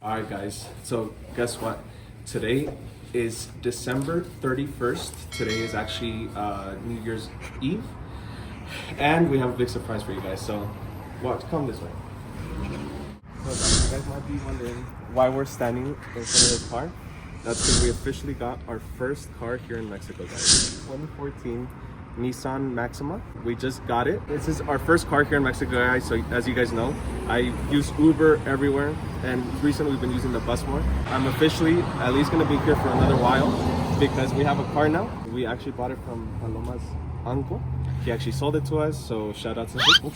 Alright guys, so guess what? Today is December 31st. Today is actually New Year's Eve. And we have a big surprise for you guys, so come this way. So guys, you guys might be wondering why we're standing in front of this car. That's because we officially got our first car here in Mexico, guys. 2014 Nissan Maxima. We just got it. This is our first car here in Mexico, guys. So as you guys know, I use Uber everywhere, and recently we've been using the bus more. I'm officially at least gonna be here for another while because we have a car now. We actually bought it from Paloma's uncle. He actually sold it to us, so shout out to him.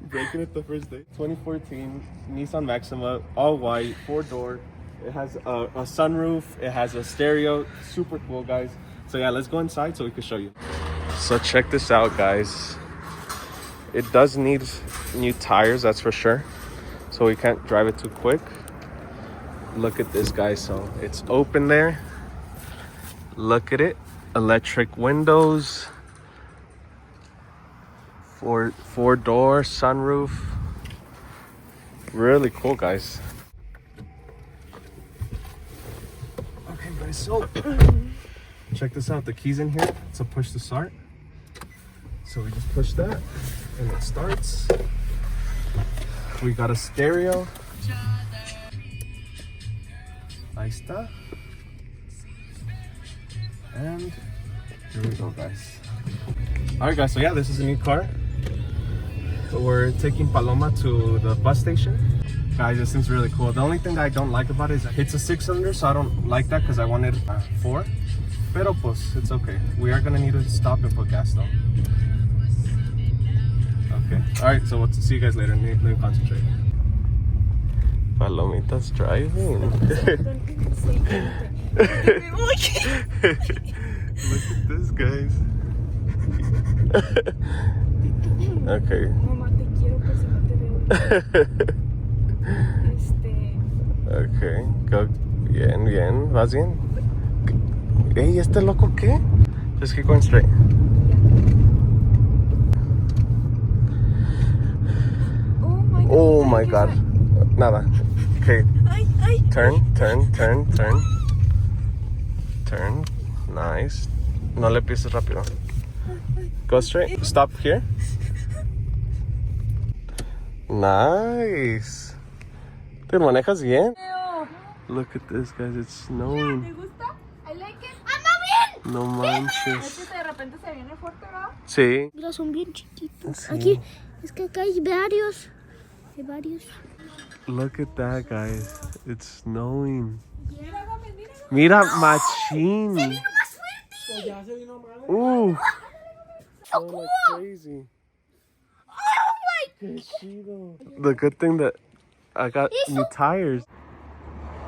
Breaking it the first day. 2014 Nissan Maxima, all white, 4-door. It has a sunroof, it has a stereo, super cool, guys. So yeah, let's go inside so we can show you. So check this out, guys. It does need new tires, that's for sure. So we can't drive it too quick. Look at this, guys. So it's open there. Look at it. Electric windows. Four-door sunroof. Really cool, guys. Okay, guys, so check this out. The key's in here to push the start. So we just push that and it starts. We got a stereo. Ahí está. And here we go, guys. Alright guys, so yeah, this is a new car. We're taking Paloma to the bus station. Guys, this seems really cool. The only thing that I don't like about it is it's a 6-cylinder, so I don't like that because I wanted 4. Pero pues, it's okay. We are gonna need to stop and put gas though. Okay. Alright, so we'll see you guys later. Let me concentrate. Palomita's driving. Look at this, guys. Okay. Mamá, te quiero, pero si no te veo. Okay, go. Bien, bien. ¿Vas bien? Ey, ¿este loco qué? Just keep going straight. Oh my god. Nada. Okay. Turn. Turn. Nice. No le pises rápido. Go straight. Stop here. Nice. Te manejas bien. Look at this, guys. It's snowing. ¿Te gusta? I like it. ¡Anda bien! No manches. Es que de repente se viene fuerte, ¿verdad? Sí. Mira, son bien chiquitos. Sí. Aquí, es que acá hay varios. Hay varios. Look at that, guys. It's snowing. Mira, machín. ¡Se vino más fuerte! Ooh. ¡So Going cool! like crazy. ¡Oh my! The good thing that I got new tires.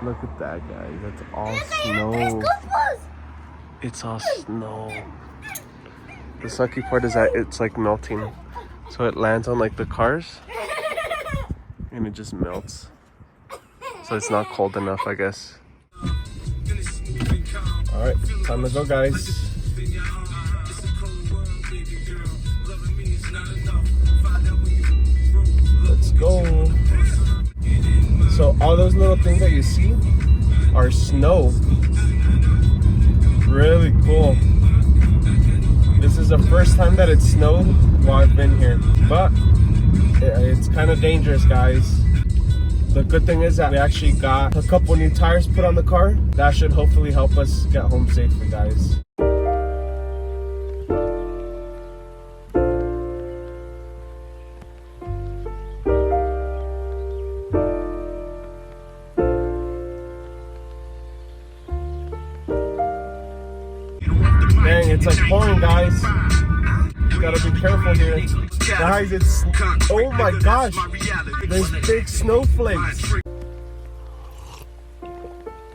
Look at that, guys. That's all snow. It's all snow. The sucky part is that it's like melting. So it lands on like the cars and it just melts. So it's not cold enough, I guess. Alright, time to go, guys. Let's go. So all those little things that you see are snow. Really cool. This is the first time that it snowed while I've been here, but it's kind of dangerous, guys. The good thing is that we actually got a couple new tires put on the car. That should hopefully help us get home safely, guys. Dang, it's like pouring, guys. You gotta be careful here. Guys, it's... Oh my gosh! There's big snowflakes.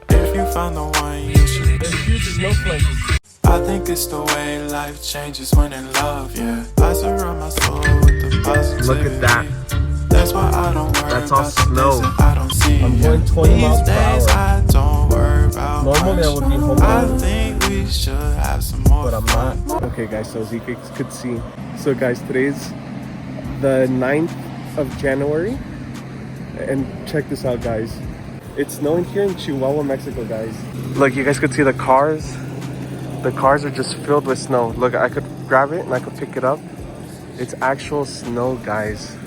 If you find the one, you should. There's huge snowflakes. I think it's the way life changes when in love, yeah. I surround my soul with the positivity. Look at that. That's why I don't worry That's all about the snow. things that I don't see. I'm going 20 miles per These days hour. I don't worry about Normally I would be home I alone, think we should have some more but I'm fun. not. Okay guys, so as you could see. So guys, today's the 9th of January And check this out, guys. It's snowing here in Chihuahua, Mexico, guys. Look, you guys could see the cars. The cars are just filled with snow. Look, I could grab it and I could pick it up. It's actual snow, guys.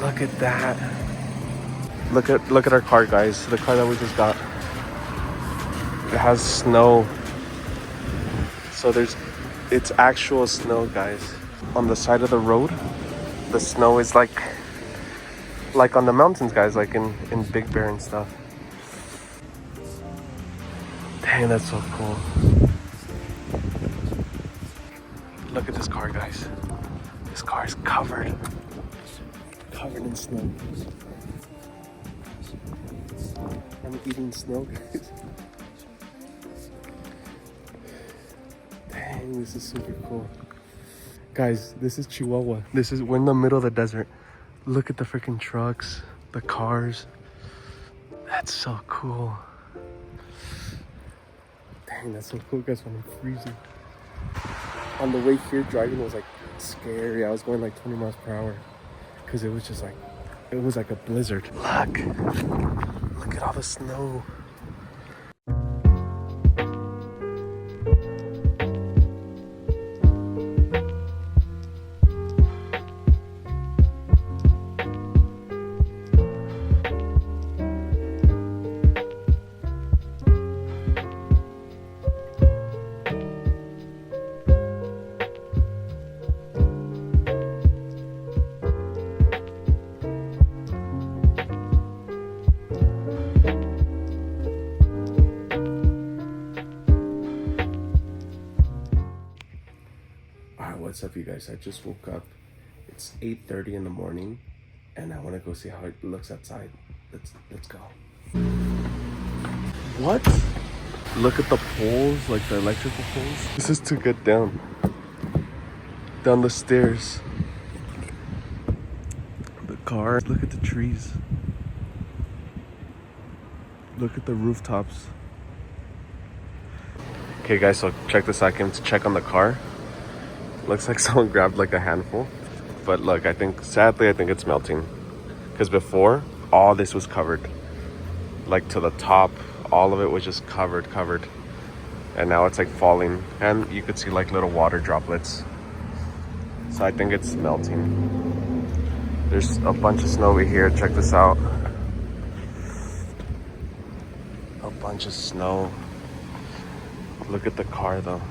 Look at that. Look at our car, guys. The car that we just got. It has snow. So it's actual snow, guys. On the side of the road, the snow is like on the mountains, guys, like in Big Bear and stuff. Dang, that's so cool. Look at this car, guys. This car is covered in snow. I'm eating snow, guys. Dang, this is super cool. Guys, this is Chihuahua. We're in the middle of the desert. Look at the freaking trucks, the cars. That's so cool. Dang, that's so cool, guys, when I'm freezing. On the way here, driving was like scary. I was going like 20 miles per hour because it was just like, it was like a blizzard. Look at all the snow. What's up, you guys? I just woke up. It's 8:30 in the morning and I want to go see how it looks outside. Let's go. What? Look at the poles, like the electrical poles. This is to get down the stairs. The car. Look at the trees. Look at the rooftops. Okay, guys, so check this out. I came to check on the car. Looks like someone grabbed like a handful, but look, sadly I think it's melting, because before all this was covered, like to the top, all of it was just covered, and now it's like falling, and you could see like little water droplets. So I think it's melting. There's a bunch of snow over here. Check this out. A bunch of snow. Look at the car though.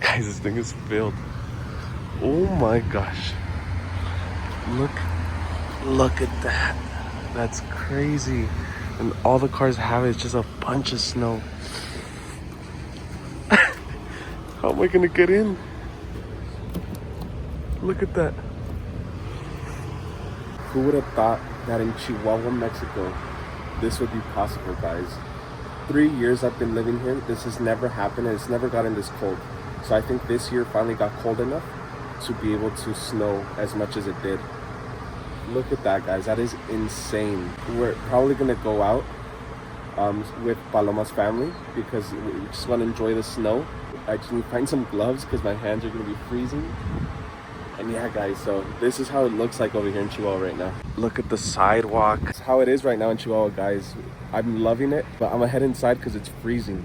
Guys, this thing is filled. Oh my gosh. Look at that. That's crazy. And all the cars have is just a bunch of snow. How am I gonna get in? Look at that. Who would have thought that in Chihuahua, Mexico, this would be possible, guys? 3 years I've been living here. This has never happened, and it's never gotten this cold. So I think this year finally got cold enough to be able to snow as much as it did. Look at that, guys. That is insane. We're probably gonna go out with Paloma's family because we just want to enjoy the snow. I just need to find some gloves because my hands are gonna be freezing. And yeah, guys, so this is how it looks like over here in Chihuahua right now. Look at the sidewalk. It's how it is right now in Chihuahua, guys. I'm loving it, but I'm gonna head inside because it's freezing.